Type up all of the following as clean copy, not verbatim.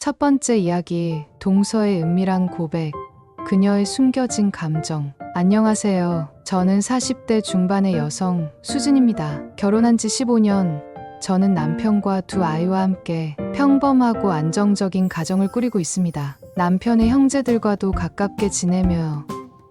첫 번째 이야기, 동서의 은밀한 고백, 그녀의 숨겨진 감정. 안녕하세요. 저는 40대 중반의 여성 수진입니다. 결혼한 지 15년, 저는 남편과 두 아이와 함께 평범하고 안정적인 가정을 꾸리고 있습니다. 남편의 형제들과도 가깝게 지내며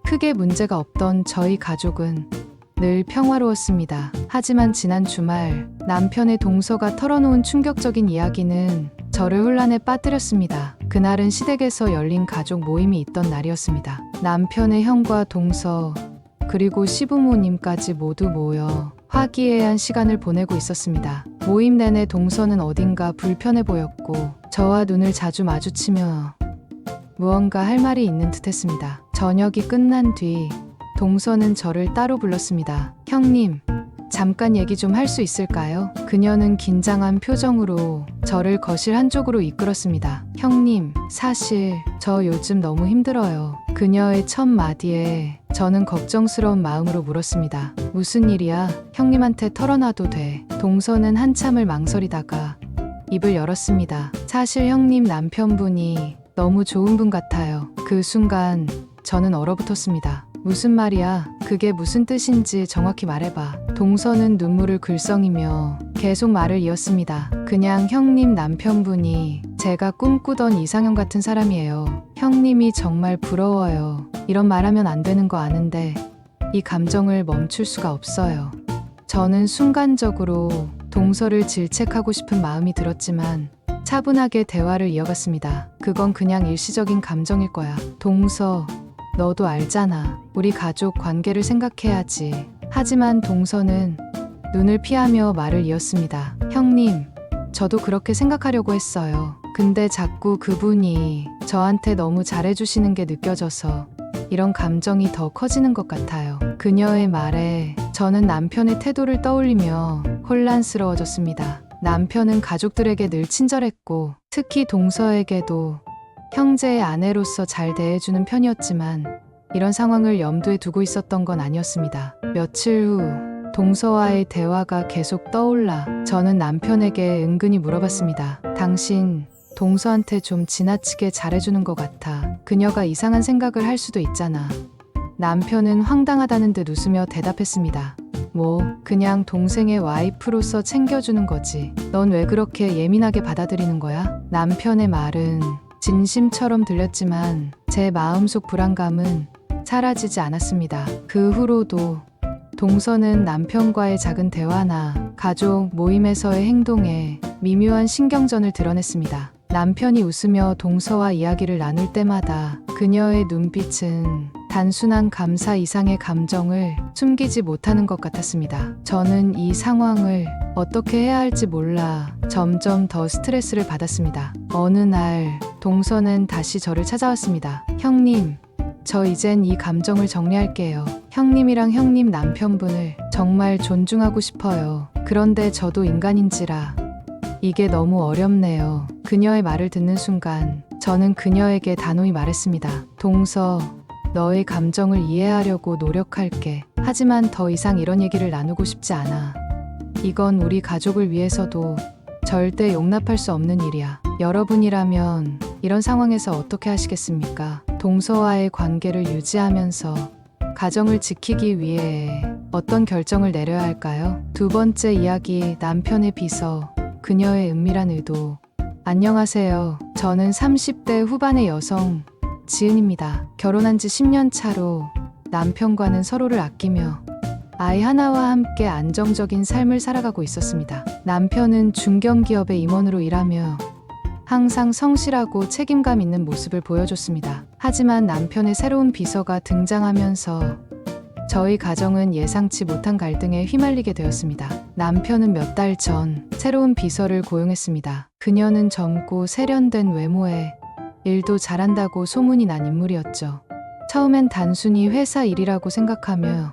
크게 문제가 없던 저희 가족은 늘 평화로웠습니다. 하지만 지난 주말 남편의 동서가 털어놓은 충격적인 이야기는 저를 혼란에 빠뜨렸습니다. 그날은 시댁에서 열린 가족 모임이 있던 날이었습니다. 남편의 형과 동서 그리고 시부모님까지 모두 모여 화기애애한 시간을 보내고 있었습니다. 모임 내내 동서는 어딘가 불편해 보였고 저와 눈을 자주 마주치며 무언가 할 말이 있는 듯했습니다. 저녁이 끝난 뒤 동서는 저를 따로 불렀습니다. 형님, 잠깐 얘기 좀 할 수 있을까요? 그녀는 긴장한 표정으로 저를 거실 한쪽으로 이끌었습니다. 형님, 사실 저 요즘 너무 힘들어요. 그녀의 첫 마디에 저는 걱정스러운 마음으로 물었습니다. 무슨 일이야? 형님한테 털어놔도 돼. 동서는 한참을 망설이다가 입을 열었습니다. 사실 형님 남편분이 너무 좋은 분 같아요. 그 순간 저는 얼어붙었습니다. 무슨 말이야? 그게 무슨 뜻인지 정확히 말해봐. 동서는 눈물을 글썽이며 계속 말을 이었습니다. 그냥 형님 남편분이 제가 꿈꾸던 이상형 같은 사람이에요. 형님이 정말 부러워요. 이런 말하면 안 되는 거 아는데 이 감정을 멈출 수가 없어요. 저는 순간적으로 동서를 질책하고 싶은 마음이 들었지만 차분하게 대화를 이어갔습니다. 그건 그냥 일시적인 감정일 거야. 동서, 너도 알잖아. 우리 가족 관계를 생각해야지. 하지만 동서는 눈을 피하며 말을 이었습니다. 형님, 저도 그렇게 생각하려고 했어요. 근데 자꾸 그분이 저한테 너무 잘해주시는 게 느껴져서 이런 감정이 더 커지는 것 같아요. 그녀의 말에 저는 남편의 태도를 떠올리며 혼란스러워졌습니다. 남편은 가족들에게 늘 친절했고 특히 동서에게도 형제의 아내로서 잘 대해주는 편이었지만 이런 상황을 염두에 두고 있었던 건 아니었습니다. 며칠 후 동서와의 대화가 계속 떠올라 저는 남편에게 은근히 물어봤습니다. 당신 동서한테 좀 지나치게 잘해주는 것 같아. 그녀가 이상한 생각을 할 수도 있잖아. 남편은 황당하다는 듯 웃으며 대답했습니다. 뭐 그냥 동생의 와이프로서 챙겨주는 거지. 넌 왜 그렇게 예민하게 받아들이는 거야? 남편의 말은 진심처럼 들렸지만 제 마음속 불안감은 사라지지 않았습니다. 그 후로도 동서는 남편과의 작은 대화나 가족 모임에서의 행동에 미묘한 신경전을 드러냈습니다. 남편이 웃으며 동서와 이야기를 나눌 때마다 그녀의 눈빛은 단순한 감사 이상의 감정을 숨기지 못하는 것 같았습니다. 저는 이 상황을 어떻게 해야 할지 몰라 점점 더 스트레스를 받았습니다. 어느 날 동서는 다시 저를 찾아왔습니다. 형님, 저 이젠 이 감정을 정리할게요. 형님이랑 형님 남편분을 정말 존중하고 싶어요. 그런데 저도 인간인지라 이게 너무 어렵네요. 그녀의 말을 듣는 순간 저는 그녀에게 단호히 말했습니다. 동서, 너의 감정을 이해하려고 노력할게. 하지만 더 이상 이런 얘기를 나누고 싶지 않아. 이건 우리 가족을 위해서도 절대 용납할 수 없는 일이야. 여러분이라면 이런 상황에서 어떻게 하시겠습니까? 동서와의 관계를 유지하면서 가정을 지키기 위해 어떤 결정을 내려야 할까요? 두 번째 이야기, 남편의 비서, 그녀의 은밀한 의도. 안녕하세요. 저는 30대 후반의 여성 지은입니다. 결혼한 지 10년 차로 남편과는 서로를 아끼며 아이 하나와 함께 안정적인 삶을 살아가고 있었습니다. 남편은 중견기업의 임원으로 일하며 항상 성실하고 책임감 있는 모습을 보여줬습니다. 하지만 남편의 새로운 비서가 등장하면서 저희 가정은 예상치 못한 갈등에 휘말리게 되었습니다. 남편은 몇 달 전 새로운 비서를 고용했습니다. 그녀는 젊고 세련된 외모에 일도 잘한다고 소문이 난 인물이었죠. 처음엔 단순히 회사 일이라고 생각하며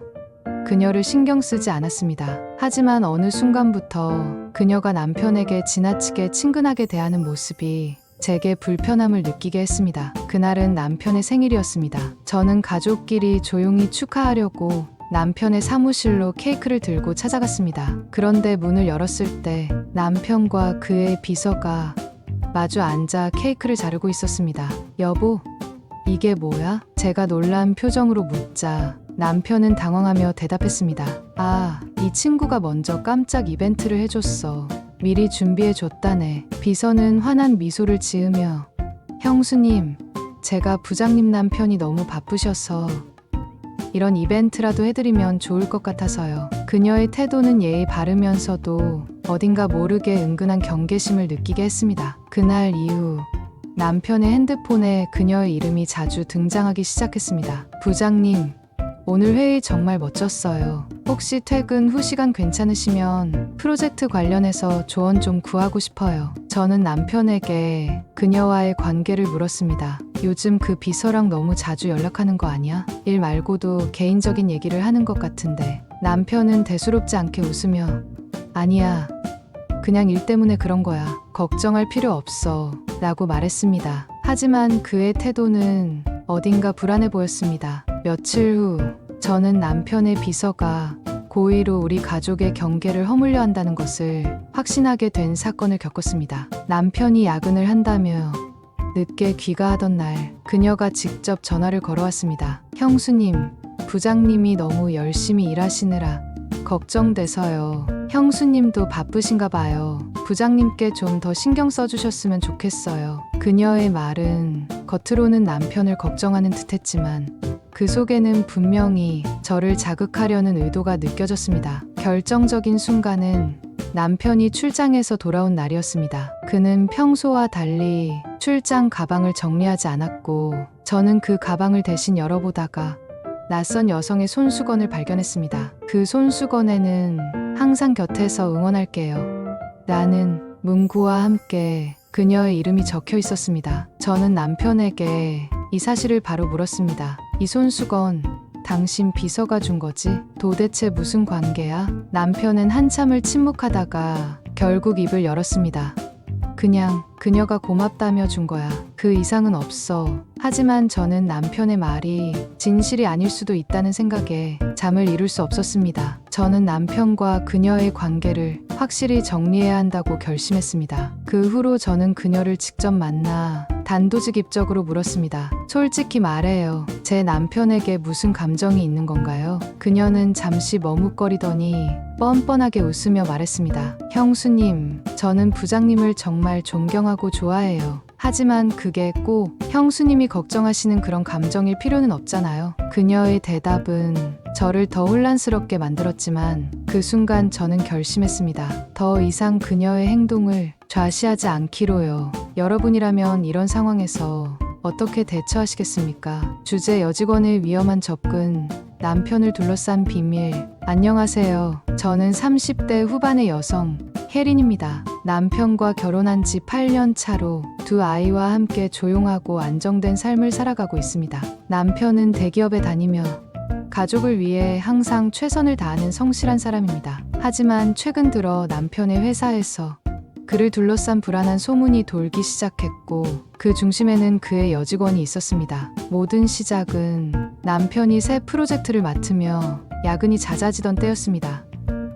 그녀를 신경 쓰지 않았습니다. 하지만 어느 순간부터 그녀가 남편에게 지나치게 친근하게 대하는 모습이 제게 불편함을 느끼게 했습니다. 그날은 남편의 생일이었습니다. 저는 가족끼리 조용히 축하하려고 남편의 사무실로 케이크를 들고 찾아갔습니다. 그런데 문을 열었을 때 남편과 그의 비서가 마주 앉아 케이크를 자르고 있었습니다. 여보, 이게 뭐야? 제가 놀란 표정으로 묻자 남편은 당황하며 대답했습니다. 아, 이 친구가 먼저 깜짝 이벤트를 해줬어. 미리 준비해줬다네. 비서는 환한 미소를 지으며 형수님, 제가 부장님 남편이 너무 바쁘셔서 이런 이벤트라도 해드리면 좋을 것 같아서요. 그녀의 태도는 예의 바르면서도 어딘가 모르게 은근한 경계심을 느끼게 했습니다. 그날 이후 남편의 핸드폰에 그녀의 이름이 자주 등장하기 시작했습니다. 부장님, 오늘 회의 정말 멋졌어요. 혹시 퇴근 후 시간 괜찮으시면 프로젝트 관련해서 조언 좀 구하고 싶어요. 저는 남편에게 그녀와의 관계를 물었습니다. 요즘 그 비서랑 너무 자주 연락하는 거 아니야? 일 말고도 개인적인 얘기를 하는 것 같은데. 남편은 대수롭지 않게 웃으며 아니야, 그냥 일 때문에 그런 거야. 걱정할 필요 없어 라고 말했습니다. 하지만 그의 태도는 어딘가 불안해 보였습니다. 며칠 후 저는 남편의 비서가 고의로 우리 가족의 경계를 허물려 한다는 것을 확신하게 된 사건을 겪었습니다. 남편이 야근을 한다며 늦게 귀가하던 날 그녀가 직접 전화를 걸어왔습니다. 형수님, 부장님이 너무 열심히 일하시느라 걱정돼서요. 형수님도 바쁘신가 봐요. 부장님께 좀 더 신경 써주셨으면 좋겠어요. 그녀의 말은 겉으로는 남편을 걱정하는 듯했지만 그 속에는 분명히 저를 자극하려는 의도가 느껴졌습니다. 결정적인 순간은 남편이 출장에서 돌아온 날이었습니다. 그는 평소와 달리 출장 가방을 정리하지 않았고 저는 그 가방을 대신 열어보다가 낯선 여성의 손수건을 발견했습니다. 그 손수건에는 항상 곁에서 응원할게요 라는 문구와 함께 그녀의 이름이 적혀 있었습니다. 저는 남편에게 이 사실을 바로 물었습니다. 이 손수건 당신 비서가 준 거지? 도대체 무슨 관계야? 남편은 한참을 침묵하다가 결국 입을 열었습니다. 그냥 그녀가 고맙다며 준 거야. 그 이상은 없어. 하지만 저는 남편의 말이 진실이 아닐 수도 있다는 생각에 잠을 이룰 수 없었습니다. 저는 남편과 그녀의 관계를 확실히 정리해야 한다고 결심했습니다. 그 후로 저는 그녀를 직접 만나 단도직입적으로 물었습니다. 솔직히 말해요. 제 남편에게 무슨 감정이 있는 건가요? 그녀는 잠시 머뭇거리더니 뻔뻔하게 웃으며 말했습니다. 형수님, 저는 부장님을 정말 존경하고 좋아해요. 하지만 그게 꼭 형수님이 걱정하시는 그런 감정일 필요는 없잖아요. 그녀의 대답은 저를 더 혼란스럽게 만들었지만 그 순간 저는 결심했습니다. 더 이상 그녀의 행동을 좌시하지 않기로요. 여러분이라면 이런 상황에서 어떻게 대처하시겠습니까? 주제 여직원의 위험한 접근, 남편을 둘러싼 비밀. 안녕하세요. 저는 30대 후반의 여성 혜린입니다. 남편과 결혼한 지 8년 차로 두 아이와 함께 조용하고 안정된 삶을 살아가고 있습니다. 남편은 대기업에 다니며 가족을 위해 항상 최선을 다하는 성실한 사람입니다. 하지만 최근 들어 남편의 회사에서 그를 둘러싼 불안한 소문이 돌기 시작했고 그 중심에는 그의 여직원이 있었습니다. 모든 시작은 남편이 새 프로젝트를 맡으며 야근이 잦아지던 때였습니다.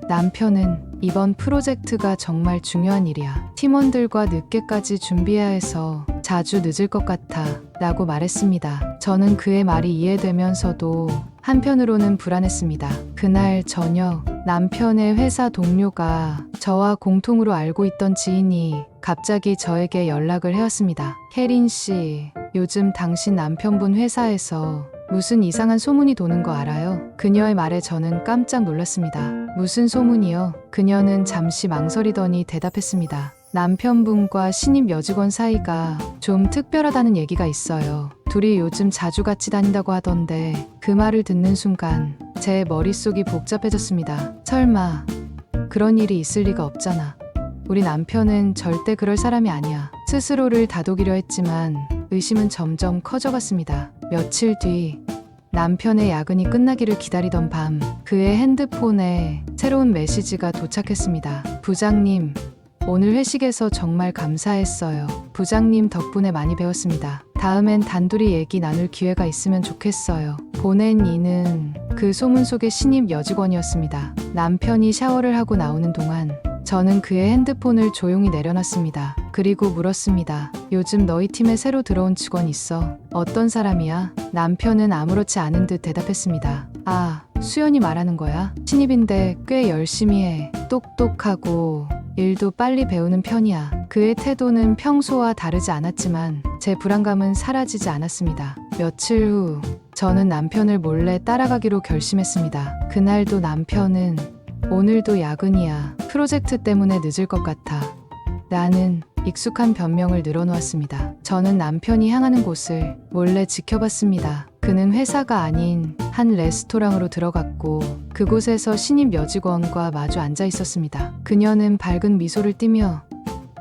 남편은 이번 프로젝트가 정말 중요한 일이야. 팀원들과 늦게까지 준비해야 해서 자주 늦을 것 같아 라고 말했습니다. 저는 그의 말이 이해되면서도 한편으로는 불안했습니다. 그날 저녁 남편의 회사 동료가 저와 공통으로 알고 있던 지인이 갑자기 저에게 연락을 해왔습니다. 혜린 씨, 요즘 당신 남편분 회사에서 무슨 이상한 소문이 도는 거 알아요? 그녀의 말에 저는 깜짝 놀랐습니다. 무슨 소문이요? 그녀는 잠시 망설이더니 대답했습니다. 남편분과 신입 여직원 사이가 좀 특별하다는 얘기가 있어요. 둘이 요즘 자주 같이 다닌다고 하던데 그 말을 듣는 순간 제 머릿속이 복잡해졌습니다. 설마 그런 일이 있을 리가 없잖아. 우리 남편은 절대 그럴 사람이 아니야. 스스로를 다독이려 했지만 의심은 점점 커져갔습니다. 며칠 뒤 남편의 야근이 끝나기를 기다리던 밤 그의 핸드폰에 새로운 메시지가 도착했습니다. 부장님, 오늘 회식에서 정말 감사했어요. 부장님 덕분에 많이 배웠습니다. 다음엔 단둘이 얘기 나눌 기회가 있으면 좋겠어요. 보낸 이는 그 소문 속의 신입 여직원이었습니다. 남편이 샤워를 하고 나오는 동안 저는 그의 핸드폰을 조용히 내려놨습니다. 그리고 물었습니다. 요즘 너희 팀에 새로 들어온 직원 있어? 어떤 사람이야? 남편은 아무렇지 않은 듯 대답했습니다. 아, 수연이 말하는 거야? 신입인데 꽤 열심히 해. 똑똑하고 일도 빨리 배우는 편이야. 그의 태도는 평소와 다르지 않았지만 제 불안감은 사라지지 않았습니다. 며칠 후 저는 남편을 몰래 따라가기로 결심했습니다. 그날도 남편은 오늘도 야근이야. 프로젝트 때문에 늦을 것 같아. 나는 익숙한 변명을 늘어놓았습니다. 저는 남편이 향하는 곳을 몰래 지켜봤습니다. 그는 회사가 아닌 한 레스토랑으로 들어갔고 그곳에서 신입 여직원과 마주 앉아 있었습니다. 그녀는 밝은 미소를 띠며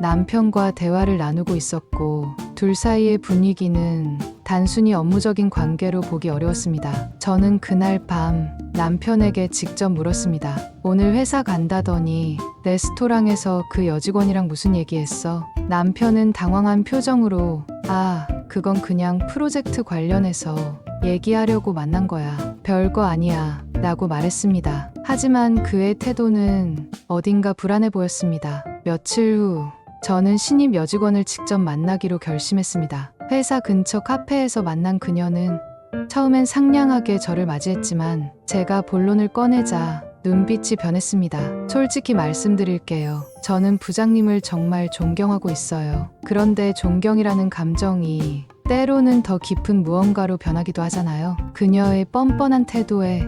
남편과 대화를 나누고 있었고 둘 사이의 분위기는 단순히 업무적인 관계로 보기 어려웠습니다. 저는 그날 밤 남편에게 직접 물었습니다. 오늘 회사 간다더니 레스토랑에서 그 여직원이랑 무슨 얘기했어? 남편은 당황한 표정으로 아, 그건 그냥 프로젝트 관련해서 얘기하려고 만난 거야. 별거 아니야. 라고 말했습니다. 하지만 그의 태도는 어딘가 불안해 보였습니다. 며칠 후 저는 신입 여직원을 직접 만나기로 결심했습니다. 회사 근처 카페에서 만난 그녀는 처음엔 상냥하게 저를 맞이했지만 제가 본론을 꺼내자 눈빛이 변했습니다. 솔직히 말씀드릴게요. 저는 부장님을 정말 존경하고 있어요. 그런데 존경이라는 감정이 때로는 더 깊은 무언가로 변하기도 하잖아요. 그녀의 뻔뻔한 태도에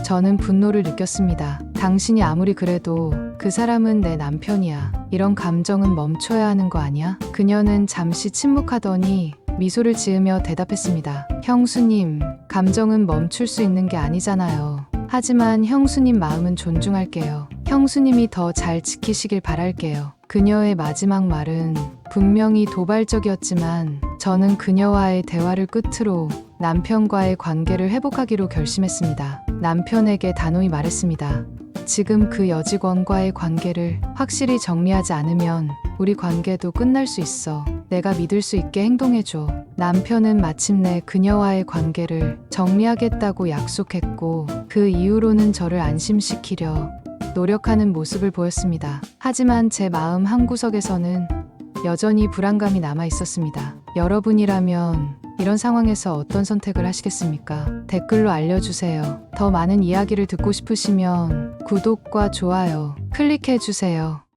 저는 분노를 느꼈습니다. 당신이 아무리 그래도 그 사람은 내 남편이야. 이런 감정은 멈춰야 하는 거 아니야? 그녀는 잠시 침묵하더니 미소를 지으며 대답했습니다. 형수님, 감정은 멈출 수 있는 게 아니잖아요. 하지만 형수님 마음은 존중할게요. 형수님이 더 잘 지키시길 바랄게요. 그녀의 마지막 말은 분명히 도발적이었지만 저는 그녀와의 대화를 끝으로 남편과의 관계를 회복하기로 결심했습니다. 남편에게 단호히 말했습니다. 지금 그 여직원과의 관계를 확실히 정리하지 않으면 우리 관계도 끝날 수 있어. 내가 믿을 수 있게 행동해줘. 남편은 마침내 그녀와의 관계를 정리하겠다고 약속했고 그 이후로는 저를 안심시키려 노력하는 모습을 보였습니다. 하지만 제 마음 한구석에서는 여전히 불안감이 남아 있었습니다. 여러분이라면 이런 상황에서 어떤 선택을 하시겠습니까? 댓글로 알려주세요. 더 많은 이야기를 듣고 싶으시면 구독과 좋아요 클릭해주세요.